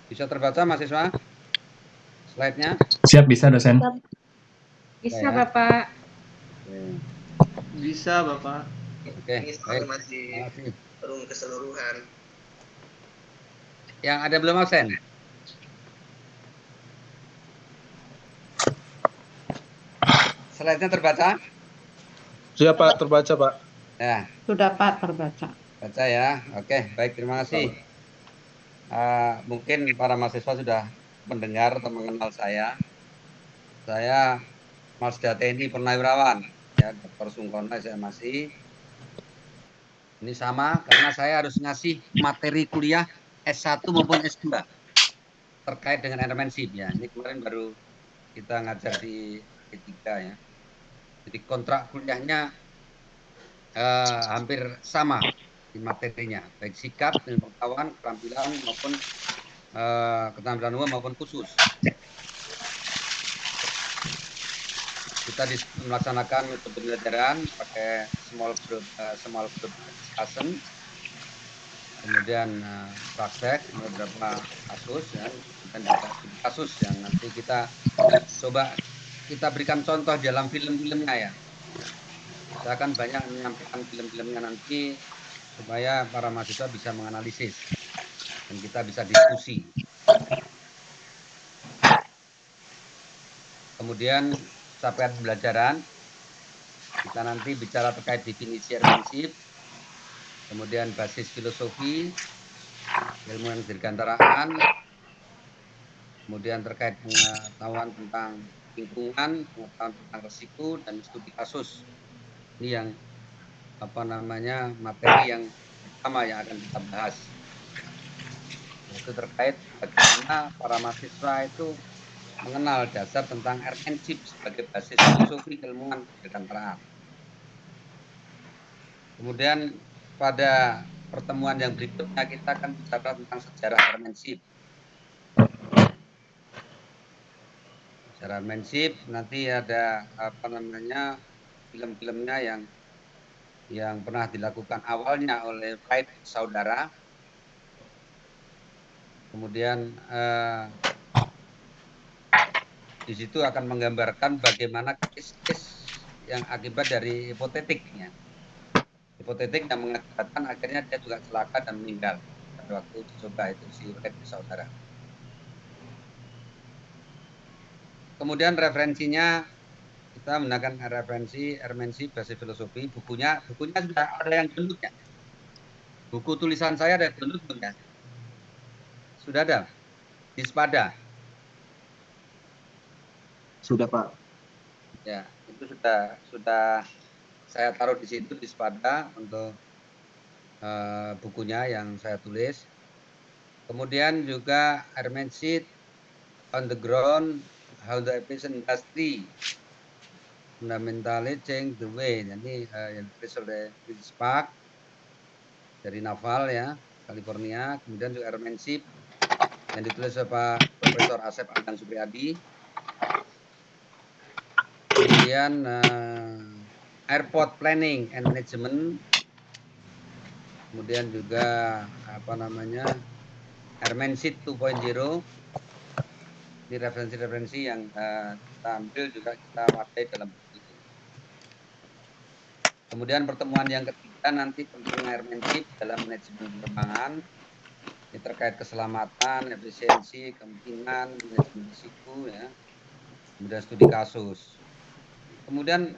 Bisa terbaca mahasiswa slide-nya? Siap, bisa dosen. Bisa Ya. Bapak. Oke. Bisa Bapak. Oke, Ini baik. soal masih belum keseluruhan. Yang ada belum absen? Slide-nya terbaca? Siap Pak, terbaca Pak. Ya, Sudah Pak terbaca. baca ya. Oke, baik, terima kasih. Mungkin para mahasiswa sudah mendengar atau mengenal saya. Saya Masda TNI Purnawirawan, ya, Dr. Sungkono saya masih. Ini sama karena saya harus ngasih materi kuliah S1 maupun S2 terkait dengan elemenship ya. Ini kemarin baru kita ngajar di D3 ya. Jadi kontrak kuliahnya hampir sama di materinya, baik sikap, ilmu pengetahuan, keterampilan maupun keterampilan umum maupun khusus. Kita melaksanakan metode pembelajaran pakai small group discussion, kemudian praktek beberapa kasus ya, dan juga studi kasus yang nanti kita coba kita berikan contoh dalam film-filmnya ya. Saya akan banyak menyampaikan film-filmnya nanti supaya para mahasiswa bisa menganalisis dan kita bisa diskusi. Kemudian capaian pembelajaran, kita nanti bicara terkait definisi hermenship, kemudian basis filosofi, ilmu yang dirgantaraan, kemudian terkait pengetahuan tentang lingkungan, pengetahuan tentang risiko, dan studi kasus. Ini yang materi yang pertama yang akan kita bahas. Yaitu terkait bagaimana para mahasiswa itu mengenal dasar tentang hermenship sebagai basis filosofi keilmuan dirgantaraan. Kemudian pada pertemuan yang berikutnya kita akan bicara tentang sejarah hermenship. Sejarah hermenship nanti ada film-filmnya yang pernah dilakukan awalnya oleh Wright saudara. Kemudian di situ akan menggambarkan bagaimana case-case yang akibat dari hipotetiknya. Hipotetik yang mengakibatkan akhirnya dia juga celaka dan meninggal pada waktu dicoba itu si Wright saudara. Kemudian referensinya kita menggunakan referensi hermenship basis filosofi. Bukunya sudah ada yang download ya? Buku tulisan saya ada download belum ya? Sudah ada di Spada. Sudah Pak. Ya, itu sudah saya taruh di situ di Spada untuk bukunya yang saya tulis. Kemudian juga hermenship on the ground, how the aviation industry fundamentally change the way. Jadi yang ditulis oleh Chris Park dari Naval ya, California. Kemudian juga hermenship yang ditulis oleh Pak Profesor Asep Adnan Supriyadi. Kemudian airport planning and management. Kemudian juga hermenship 2.0. Ini referensi-referensi yang kita ambil juga kita pakai dalam buku itu. Kemudian pertemuan yang ketiga nanti pentingnya hermenship dalam manajemen penerbangan. Ini terkait keselamatan, efisiensi, kepentingan, manajemen risiko ya. Kemudian studi kasus. Kemudian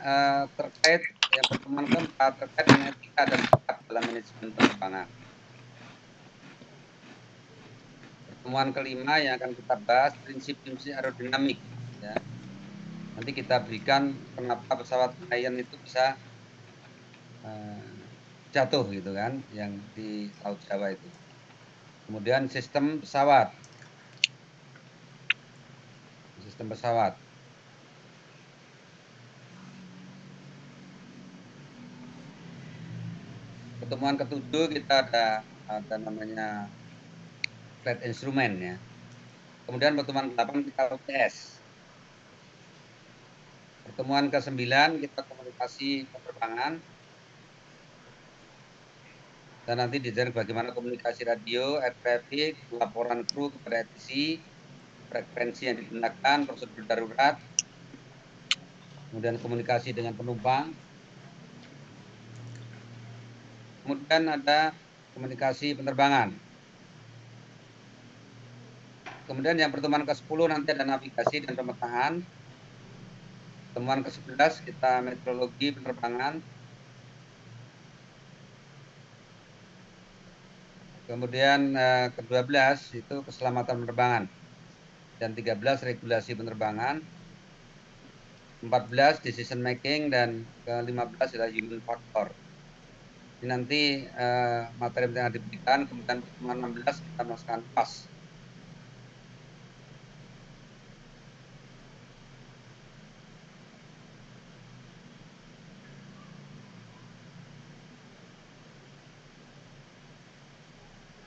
terkait yang pertemuan keempat terkait dengan etika dan sikap dalam manajemen penerbangan. Pertemuan kelima yang akan kita bahas prinsip-prinsip aerodinamik ya. Nanti kita berikan kenapa pesawat Lion itu bisa jatuh gitu kan yang di Laut Jawa itu. Kemudian sistem pesawat. Pertemuan ketujuh kita ada namanya flight instrument ya. Kemudian pertemuan ke-8 kita UTS. Pertemuan ke-9 kita komunikasi penerbangan. Dan nanti diajar bagaimana komunikasi radio, air traffic, laporan kru kepada ATC, frekuensi yang digunakan, prosedur darurat, kemudian komunikasi dengan penumpang. Kemudian ada komunikasi penerbangan. Kemudian yang pertemuan ke-10 nanti ada navigasi dan pemetaan. Pertemuan ke-11 kita meteorologi penerbangan. Kemudian ke-12 itu keselamatan penerbangan. Dan 13 regulasi penerbangan. 14 decision making dan ke-15 adalah human factor. Ini nanti materi yang diberikan, kemudian pertemuan 16 kita melaksanakan PAS.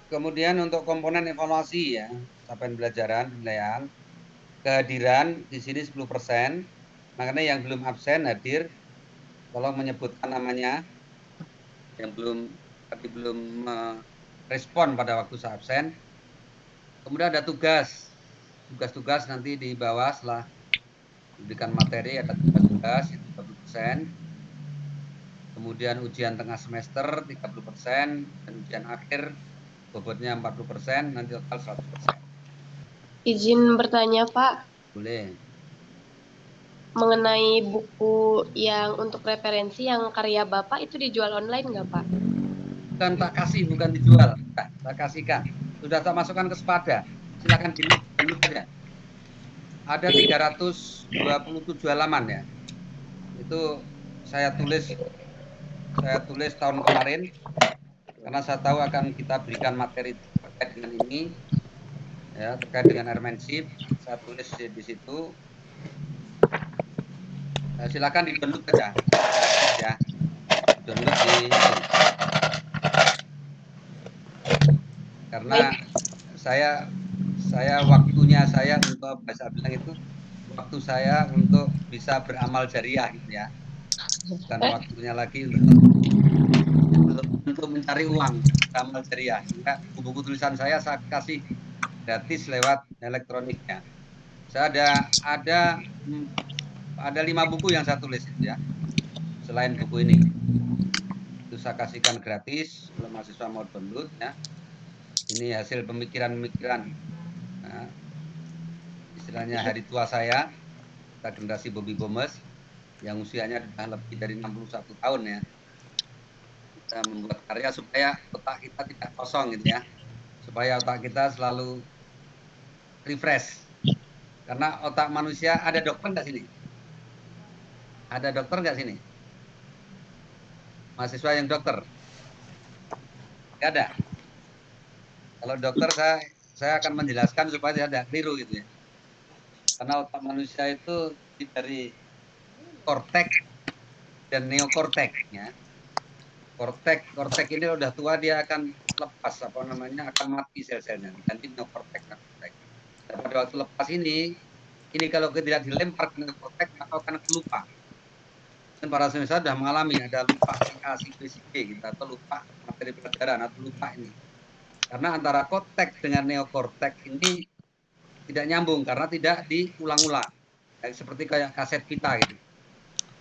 Kemudian untuk komponen evaluasi ya, capaian pembelajaran, penilaian, kehadiran di sini 10%. Makanya yang belum absen hadir, tolong menyebutkan namanya. Yang belum respon pada waktu saya absen. Kemudian ada tugas nanti di bawah setelah diberikan materi ada tugas-tugas itu 30%. Kemudian ujian tengah semester 30% dan ujian akhir bobotnya 40%, nanti total 100%. Izin bertanya, Pak. Boleh. Mengenai buku yang untuk referensi yang karya Bapak itu dijual online nggak, Pak? Bukan tak kasih, bukan dijual. Tak kasihkan. Sudah tak masukkan ke Sepada. Silakan download aja. Ada 327 halaman ya. Itu saya tulis tahun kemarin karena saya tahu akan kita berikan materi terkait dengan ini ya, terkait dengan airmanship. Saya tulis di situ. Silakan di-download aja. Ya. Download di itu. Karena saya waktunya saya untuk bahasa bilang itu waktu saya untuk bisa beramal jariah gitu ya. Bukan waktunya lagi untuk mencari uang beramal jariah. Sehingga buku-buku tulisan saya kasih gratis lewat elektroniknya. Saya ada 5 buku yang saya tulis ya. Selain buku ini. Itu saya kasihkan gratis kalau mahasiswa mau download ya. Ini hasil pemikiran-pemikiran. Nah, istilahnya hari tua saya, kita generasi Bobby Bomes yang usianya sudah lebih dari 61 tahun ya. Kita membuat karya supaya otak kita tidak kosong gitu ya. Supaya otak kita selalu refresh. Karena otak manusia, ada dokter nggak sini? Ada dokter nggak sini? Mahasiswa yang dokter? Nggak ada. Kalau dokter saya akan menjelaskan supaya tidak keliru gitu ya. Karena otak manusia itu dari korteks dan neokortek ya. Kortek ini udah tua dia akan lepas akan mati sel-selnya, nanti neokortek. Dan pada waktu lepas ini kalau tidak dilempar ke neokortek maka akan kelupa. Dan para siswa sudah mengalami ada lupa A, C, B, C, D gitu, atau lupa materi pelajaran atau lupa ini. Karena antara korteks dengan neokortek ini tidak nyambung karena tidak diulang-ulang. Seperti kayak kaset pita gitu.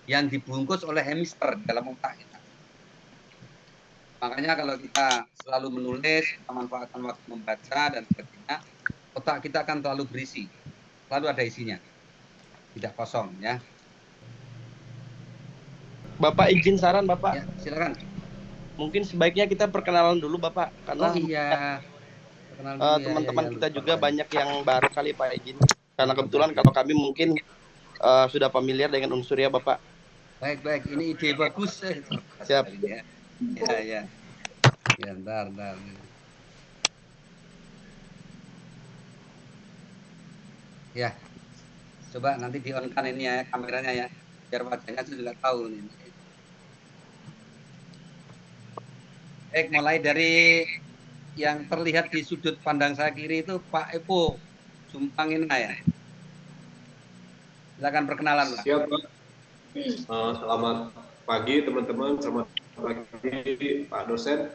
Yang dibungkus oleh hemister dalam otak kita. Makanya kalau kita selalu menulis, kita manfaatkan waktu membaca dan sebagainya, otak kita akan selalu berisi. Selalu ada isinya. Tidak kosong ya. Bapak izin saran, Bapak. Ya, silakan. Mungkin sebaiknya kita perkenalan dulu, Bapak, karena teman-teman kita juga banyak yang baru kali, Pak, izin. Karena kebetulan kalau kami mungkin sudah familiar dengan unsur ya, Bapak. Baik, ini ide bagus. Siap. Ya, ntar. Ya, coba nanti di-on-kan ini ya kameranya ya, biar wajahnya juga tahu nih. Baik, mulai dari yang terlihat di sudut pandang saya kiri itu Pak Epo Jumpangina ya. Silakan perkenalan, Pak. Siap, Pak. Selamat pagi teman-teman, selamat pagi Pak dosen.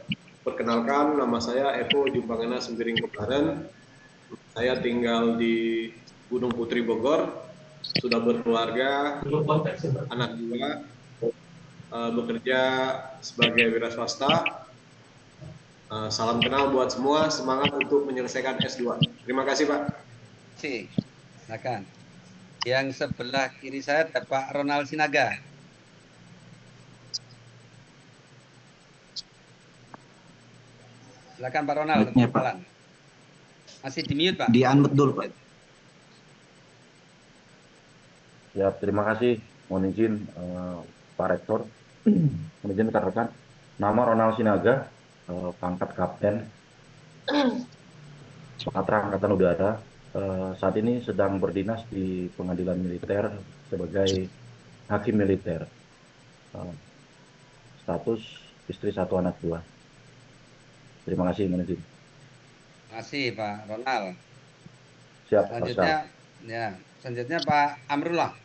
Perkenalkan, nama saya Evo Jumpangena Sembiring Kebaren. Saya tinggal di Gunung Putri Bogor, sudah berkeluarga, anak 2, bekerja sebagai wira swasta. Salam kenal buat semua, semangat untuk menyelesaikan S2. Terima kasih, Pak. Silakan. Yang sebelah kiri saya ada Pak Ronald Sinaga. Silakan Pak Ronald. Mic-nya, Pak. Kenalan. Masih di mute, Pak. Di-unmute dulu, Pak. Ya, terima kasih. Mohon izin Pak Rektor. Mohon izin rekan-rekan. Nama Ronald Sinaga, pangkat Kapten Sumatera Angkatan Udara. Saat ini sedang berdinas di Pengadilan Militer sebagai hakim militer. Status istri 1 anak 2. Terima kasih, mohon izin. Terima kasih Pak Ronald. Siap, Selanjutnya, selanjutnya Pak Amrullah.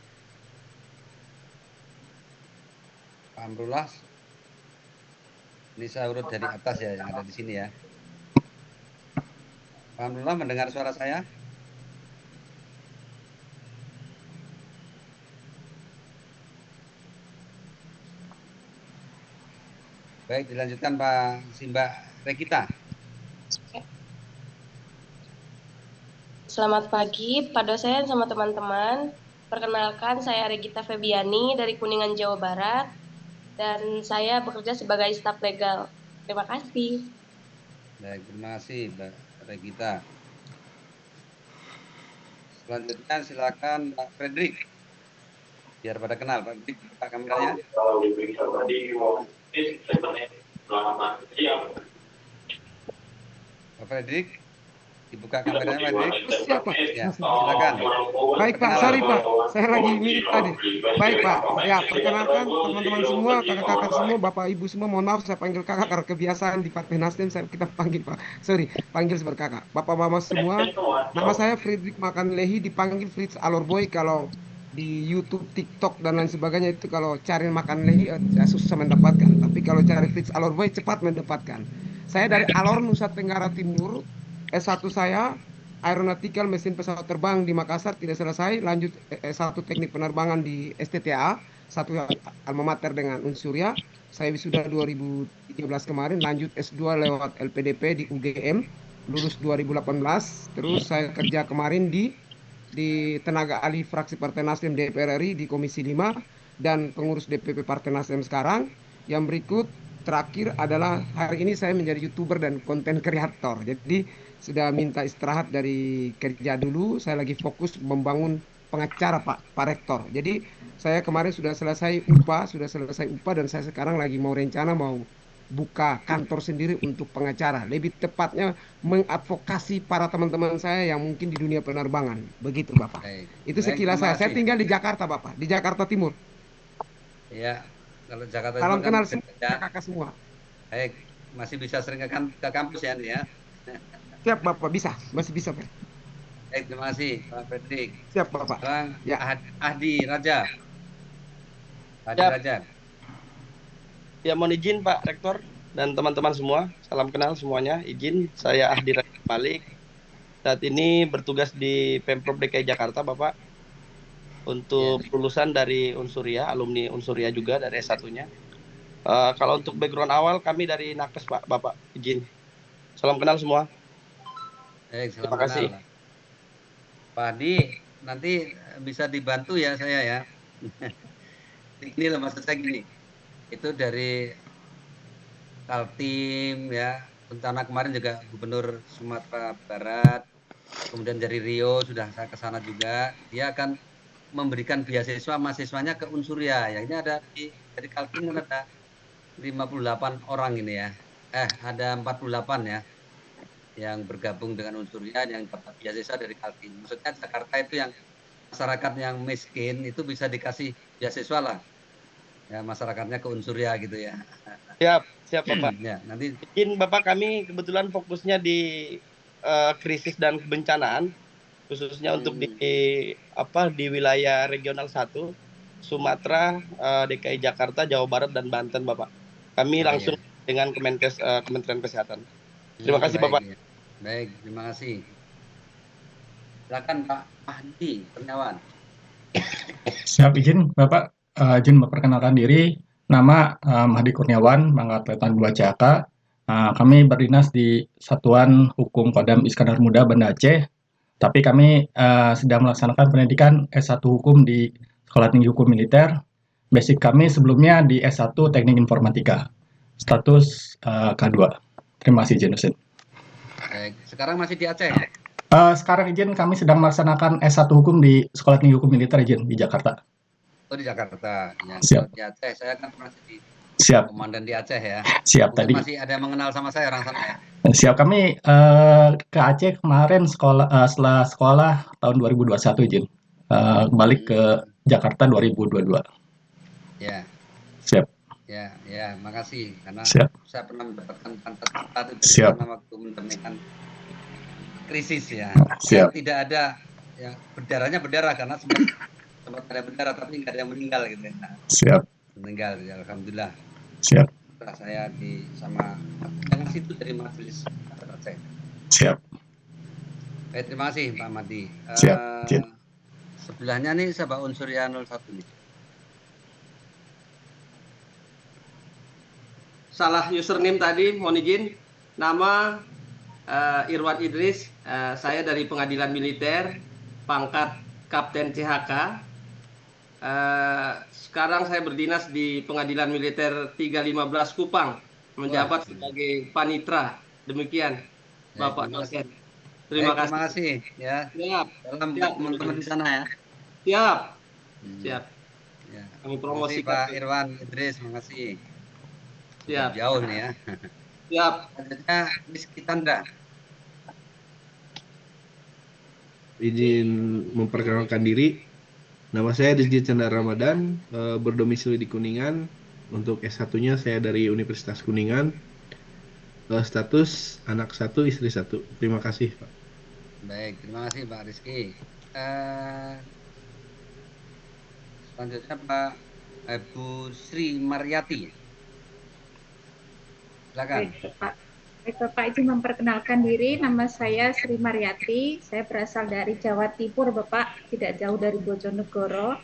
Pak Amrullah, ini saya urut dari atas ya, yang ada di sini ya. Pak Amrullah mendengar suara saya? Baik, dilanjutkan Pak Simba Regita. Selamat pagi Pak dosen sama teman-teman. Perkenalkan, saya Regita Febiani dari Kuningan, Jawa Barat. Dan saya bekerja sebagai staf legal. Terima kasih. Baik, terima kasih Mbak Regita. Selanjutnya silakan Pak Fredrik. Biar pada kenal, Pak Fredrik, buka kameranya. Pak Fredrik, dibuka kameranya Pak Fredrik. Siap, Pak. Ya, silakan. Baik, Pak. Sorry, Pak. Saya lagi mute tadi. Baik, Pak. Ya, perkenalkan teman-teman semua, kakak-kakak semua, bapak ibu semua. Mohon maaf saya panggil kakak karena kebiasaan di Partai Nasdem kita panggil Pak. Sorry, panggil sebagai kakak. Bapak mama semua, nama saya Fredrik Makanlehi, dipanggil Fritz Alorboy kalau di YouTube, TikTok dan lain sebagainya. Itu kalau cari Makanlehi susah mendapatkan. Tapi kalau cari Fritz Alorboy cepat mendapatkan. Saya dari Alor, Nusa Tenggara Timur. S1 saya aeronautical mesin pesawat terbang di Makassar tidak selesai, lanjut S1 teknik penerbangan di STTA, satu alma mater dengan Unsurya. Saya wisuda 2013 kemarin, lanjut S2 lewat LPDP di UGM, lulus 2018. Terus saya kerja kemarin di tenaga ahli fraksi Partai Nasdem DPR RI di Komisi 5 dan pengurus DPP Partai Nasdem sekarang. Yang berikut terakhir adalah hari ini saya menjadi YouTuber dan konten kreator. Jadi sudah minta istirahat dari kerja dulu, saya lagi fokus membangun pengacara Pak Rektor. Jadi saya kemarin sudah selesai UPA dan saya sekarang lagi mau buka kantor sendiri untuk pengacara. Lebih tepatnya mengadvokasi para teman-teman saya yang mungkin di dunia penerbangan. Begitu Bapak. Baik. Itu sekilas saya. Saya tinggal di Jakarta Bapak, di Jakarta Timur. Iya, kalau Jakarta Salam Timur kenal kan semua kakak semua. Baik, masih bisa sering ke kampus ya, ya. Siap Bapak, masih bisa Pak. Baik, terima kasih Pak Fredrik. Siap Bapak. Sekarang Ya. Ahdi Raja. Siap. Raja. Ya, mohon izin Pak Rektor dan teman-teman semua. Salam kenal semuanya. Izin, saya Ahdi Raja Malik. Saat ini bertugas di Pemprov DKI Jakarta, Bapak. Untuk lulusan dari Unsurya, alumni Unsurya juga dari S1-nya. Kalau untuk background awal, kami dari Nakes, Pak, Bapak. Izin. Salam kenal semua. Baik, Terima kasih. Pak Ahdi, nanti bisa dibantu ya saya ya. Ini loh maksud saya gini. Itu dari Kaltim ya. Rencana kemarin juga Gubernur Sumatera Barat. Kemudian dari Rio sudah saya ke sana juga. Dia akan memberikan beasiswa mahasiswanya ke Unsurya. Ya, ini ada dari Kaltim kan ada 58 orang ini ya. Ada 48 ya. Yang bergabung dengan Unsurya yang dapat beasiswa dari Kaltim. Maksudnya Jakarta itu yang masyarakat yang miskin itu bisa dikasih beasiswa lah. Ya, masyarakatnya ke Unsurya gitu ya. Siap Bapak. Ya, nanti izin Bapak, kami kebetulan fokusnya di krisis dan kebencanaan, khususnya untuk di wilayah regional 1, Sumatera, DKI Jakarta, Jawa Barat dan Banten Bapak. Kami langsung dengan Kementerian Kesehatan. Terima kasih baik, Bapak. ya. Baik, terima kasih. Silakan Pak Mahdi Kurniawan. Siap izin Bapak, izin memperkenalkan diri. Nama Mahdi Kurniawan, pangkat Letnan 2 CAK. Kami berdinas di Satuan Hukum Kodam Iskandar Muda Banda Aceh. Tapi kami sedang melaksanakan pendidikan S1 Hukum di Sekolah Tinggi Hukum Militer. Basic kami sebelumnya di S1 Teknik Informatika. Status K2. Terima kasih izin Husin. Baik, sekarang masih di Aceh. Sekarang izin kami sedang melaksanakan S1 Hukum di Sekolah Tinggi Hukum Militer izin di Jakarta. Oh, di Jakarta. Ya, Siap. Di Aceh, saya kan masih di Siap. komandan di Aceh ya. Siap. Mungkin tadi. masih ada yang mengenal sama saya orang sana ya. Siap, kami ke Aceh kemarin setelah sekolah tahun 2021 izin. Balik ke Jakarta 2022. Ya. Siap. Ya, makasih karena Siap. saya pernah mendapatkan pantat dari Siap. sana waktu mendamaikan krisis ya. Siap. Yang tidak ada ya berdarahnya berdarah karena sempat ada berdarah tapi nggak ada yang meninggal gitu ya. Nah, Siap. meninggal ya, alhamdulillah. Siap. Setelah saya sama yang itu dari majelis Aceh. Siap. Baik, terima kasih Pak Madi. Siap. Sebelahnya nih saya Pak Unsurya 01 nih. Salah username tadi, mohon izin. Nama Irwan Idris, saya dari Pengadilan Militer, pangkat Kapten CHK. Sekarang saya berdinas di Pengadilan Militer 315 Kupang, menjabat sebagai panitra. Demikian, Bapak dosen. Terima kasih ya. Siap. Salam teman-teman di sana ya. Siap. Siap. Ya. Kami promosi Pak Irwan Idris, makasih. Siap. Jauh nih ya. Siap. Selanjutnya Rizky Tanda. Izin memperkenalkan diri. Nama saya Rizky Chandra Ramadan, berdomisili di Kuningan. Untuk S1-nya saya dari Universitas Kuningan. Status anak 1, istri 1. Terima kasih, Pak. Baik, terima kasih Pak Rizky. Selanjutnya Pak Bu Sri Maryati. Silakan. Baik, Bapak izin memperkenalkan diri, nama saya Sri Maryati, saya berasal dari Jawa Timur, Bapak, tidak jauh dari Bojonegoro.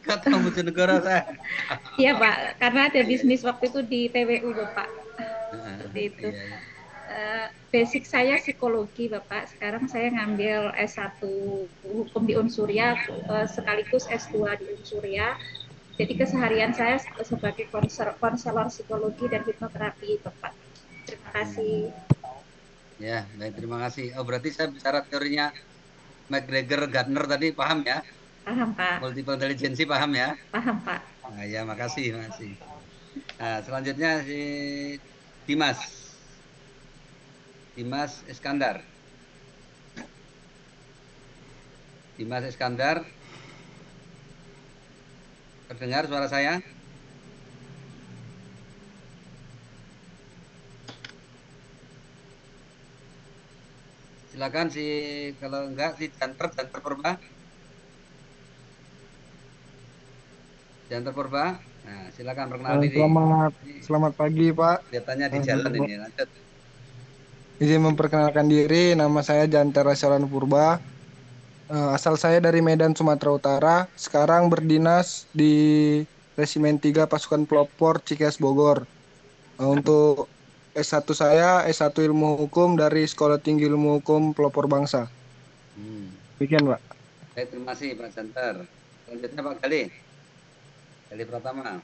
Kata Bojonegoro saya. Iya, Pak, karena ada bisnis waktu itu di TWU, Bapak. Seperti itu. Basic saya psikologi, Bapak. Sekarang saya ngambil S1 Hukum di Unsurya, sekaligus S2 di Unsurya. Jadi keseharian saya sebagai konselor psikologi dan hipnoterapi, Bapak. Terima kasih. Ya, baik, terima kasih. Oh, berarti saya bicara teorinya McGregor Gardner tadi paham ya? Paham, Pak. Multiple intelligence paham ya? Paham, Pak. Nah, ya, makasih. Nah, selanjutnya si Dimas Iskandar. Dimas Iskandar. Terdengar suara saya? Silakan kalau enggak Janter Purba. Janter Purba. Nah, silakan perkenalkan diri. Selamat pagi, Pak. Kelihatannya di jalan ini, lanjut. Izin memperkenalkan diri, nama saya Janter Rasalan Purba. Asal saya dari Medan, Sumatera Utara. Sekarang berdinas di Resimen 3 Pasukan Pelopor Cikeas Bogor. Untuk S1 saya S1 Ilmu Hukum dari Sekolah Tinggi Ilmu Hukum Pelopor Bangsa. Demikian, Pak. Baik, terima kasih Pak Janter. Selanjutnya Pak Gali Pratama.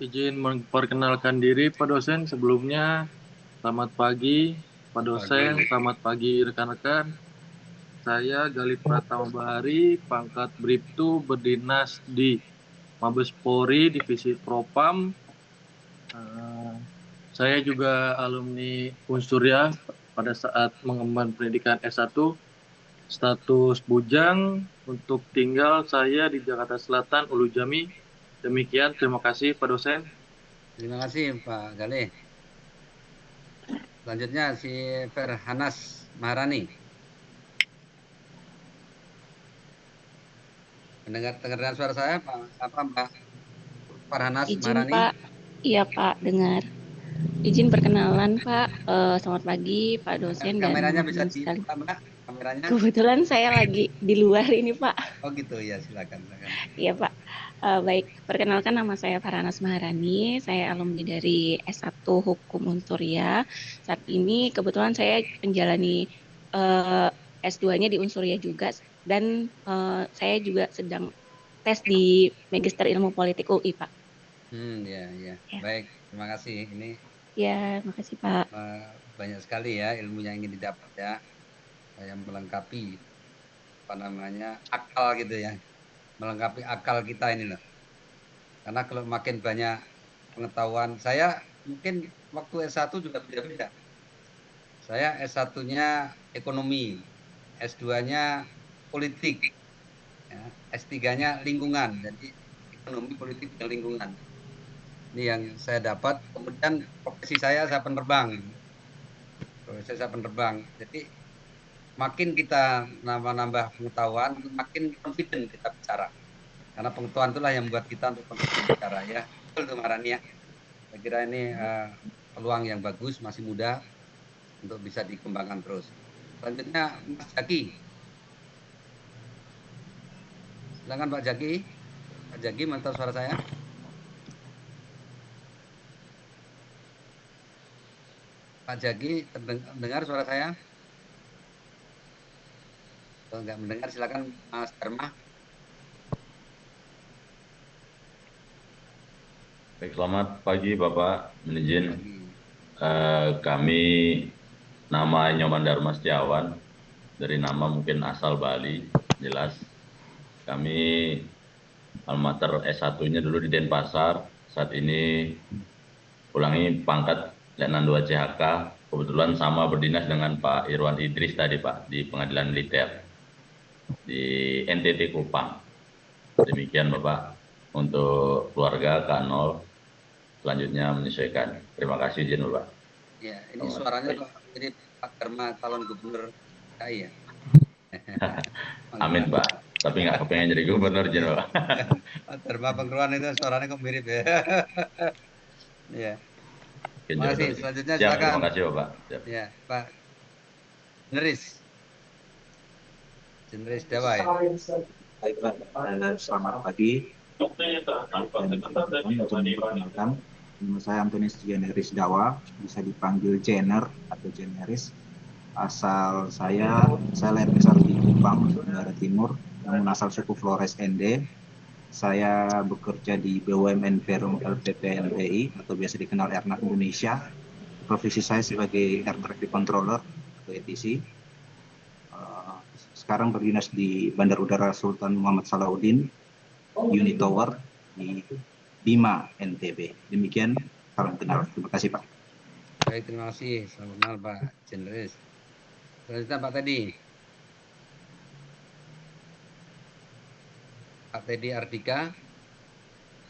Izin memperkenalkan diri Pak dosen sebelumnya. Selamat pagi Pak dosen, selamat pagi rekan-rekan. Saya Gali Pratama Bahari, pangkat Bribtu, berdinas di Mabes Polri, Divisi Propam. Saya juga alumni Unsurya pada saat mengemban pendidikan S1. Status bujang, untuk tinggal saya di Jakarta Selatan, Ulu Jami. Demikian, terima kasih Pak dosen. Terima kasih Pak Gali. Selanjutnya si Ferhanas Maharani. Dengar suara saya, Mbak Farhanas Izin Maharani? Pak, iya Pak, dengar. Izin perkenalan Pak, selamat pagi Pak dosen dan Kameranya bisa teman-teman sekalian. dibuka, Mbak, kameranya? Kebetulan saya lagi di luar ini Pak. Oh gitu, ya silakan. Iya Pak. Baik, perkenalkan nama saya Farhanas Maharani, saya alumni dari S1 Hukum Unsuria. Saat ini kebetulan saya menjalani S2-nya di Unsuria juga dan saya juga sedang tes di Magister Ilmu Politik UI Pak. Ya. Baik, terima kasih. Ini Ya, makasih Pak. banyak sekali ya ilmu yang ingin didapat ya, yang melengkapi akal gitu ya, melengkapi akal kita ini loh. Karena kalau makin banyak pengetahuan, saya mungkin waktu S1 juga beda-beda. Saya S1-nya ekonomi, S2-nya politik, ya, S3-nya lingkungan, jadi ekonomi, politik, dan lingkungan. Ini yang saya dapat. Kemudian profesi saya penerbang. Jadi makin kita nambah pengetahuan, makin confident kita bicara. Karena pengetahuan itulah yang membuat kita untuk confident bicara ya. Betul tuh Marani ya. Saya kira ini peluang yang bagus, masih muda untuk bisa dikembangkan terus. Selanjutnya Mas Jaki. Silakan Pak Jaki. Pak Jaki, mantap suara saya. Pak Jaki, terdengar suara saya? Kalau nggak mendengar, silakan Mas Dharma. Baik, selamat pagi Bapak Manajen. Kami nama Nyoman Dharma Setiawan, dari nama mungkin asal Bali, jelas. Kami almater S1-nya dulu di Denpasar, saat ini ulangi pangkat Letnan 2 CHK, kebetulan sama berdinas dengan Pak Irwan Idris tadi Pak, di Pengadilan Militer, di NTT Kupang. Demikian Bapak, untuk keluarga K0, selanjutnya menyesuaikan. Terima kasih izin Bapak. Ya, ini suaranya kok ini Pak Dharma calon gubernur DKI ya? Amin Pak, tapi nggak kepengen jadi gubernur Jen Pak. Pak Dharma Pengkeruan itu suaranya kok mirip ya? Ya. Terima kasih. Selanjutnya silakan. Terima kasih Bapak. Siap. Ya, Pak Jenderis Dawa ya. Baik Pak, selamat pagi. Perkenalkan, nama saya Antonius Jenderis Dawa, bisa dipanggil Jenner atau Jenderis. Asal saya lahir besar di Kupang, Tenggara Timur, namun asal suku Flores ND. Saya bekerja di BUMN Perum LPP NPI atau biasa dikenal Airnav Indonesia. Profesi saya sebagai Air Traffic Controller atau ATC. Sekarang berdinas di Bandar Udara Sultan Muhammad Salahuddin, Unit Tower di Bima NTB. Demikian, salam kenal. Terima kasih Pak. Baik, terima kasih. Salam kenal Pak Jenderis. Selanjutnya Pak Teddy. Pak Teddy Ardika.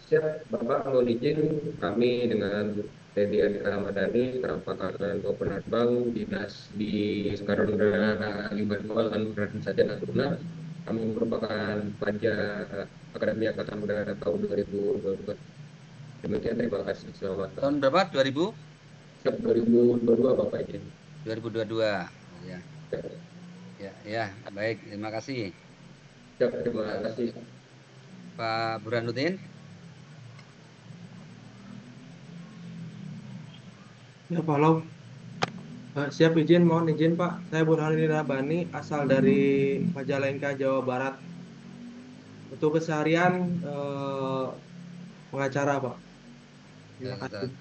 Siap, Bapak mohon izin kami dengan Teddy Ardika Ramadhani, Kapal Penerbang, dinas di Sekarang Udara 52 Lanut Saja Natuna. Kami merupakan pelajar Akademi Angkatan Udara tahun 2022. Demikian, terima kasih. Selamat. Tahun berapa? 2000? Siap, 2022 Bapak izin. 2022. Ya. Ya, baik. Terima kasih. Siap, terima kasih. Pak Burhanuddin. Ya Pak Lau. Siap izin, mohon izin Pak. Saya Burhanuddin Rabani, asal dari Majalengka, Jawa Barat. Untuk keseharian pengacara Pak.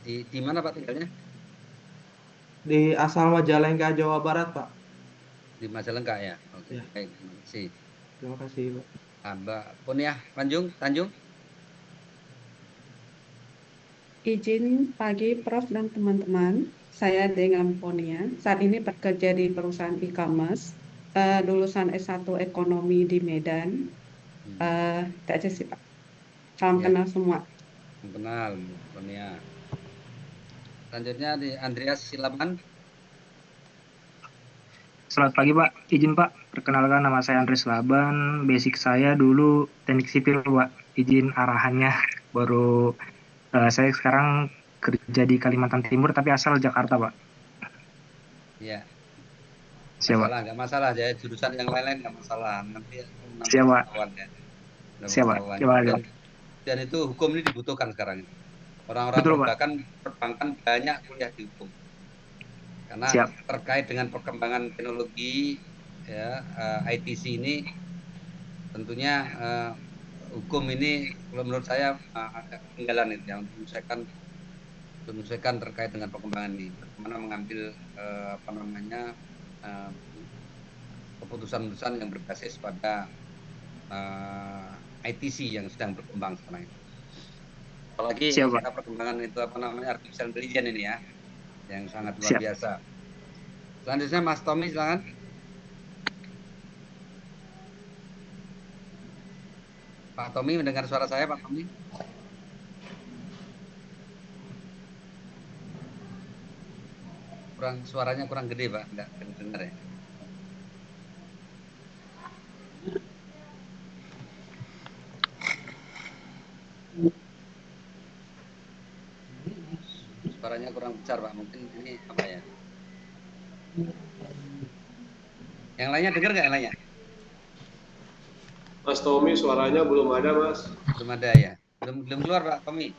Di mana Pak tinggalnya? Di asal Majalengka, Jawa Barat Pak. Di Majalengka ya? Oke, baik. Terima kasih. Terima kasih Pak. Mbak Punia Tanjung. Izin pagi Prof dan teman-teman, saya dengan Ponia. Saat ini bekerja di perusahaan e-commerce, lulusan S1 Ekonomi di Medan. Itu aja sih Pak. Salam kenal semua. Salam kenal Ponia. Selanjutnya di Andreas Silaban. Selamat pagi Pak, izin Pak, perkenalkan nama saya Andres Laban, basic saya dulu teknik sipil Pak, izin arahannya, baru saya sekarang kerja di Kalimantan Timur tapi asal Jakarta Pak. Iya. Siapa? Nggak masalah ya, jurusan yang lain-lain nggak masalah, nanti Siapa? ketahuan ya. Siapa? Dan itu hukum ini dibutuhkan sekarang ini. Orang-orang perbankan banyak kuliah di hukum. Karena terkait dengan perkembangan teknologi ya, ITC ini tentunya hukum ini kalau menurut saya agak ketinggalan itu ya, untuk menyelesaikan terkait dengan perkembangan ini, bagaimana mengambil keputusan-keputusan yang berbasis pada ITC yang sedang berkembang sekarang ini. Apalagi perkembangan itu artificial intelligence ini ya, yang sangat luar biasa. Selanjutnya Mas Tommy silakan. Pak Tommy mendengar suara saya Pak Tommy? Suaranya kurang gede Pak, nggak dengar ya. Suaranya kurang besar Pak, mungkin ini apa ya? Yang lainnya dengar nggak yang lainnya? Mas Tommy suaranya belum ada Mas. Belum ada ya? Belum keluar Pak Tommy?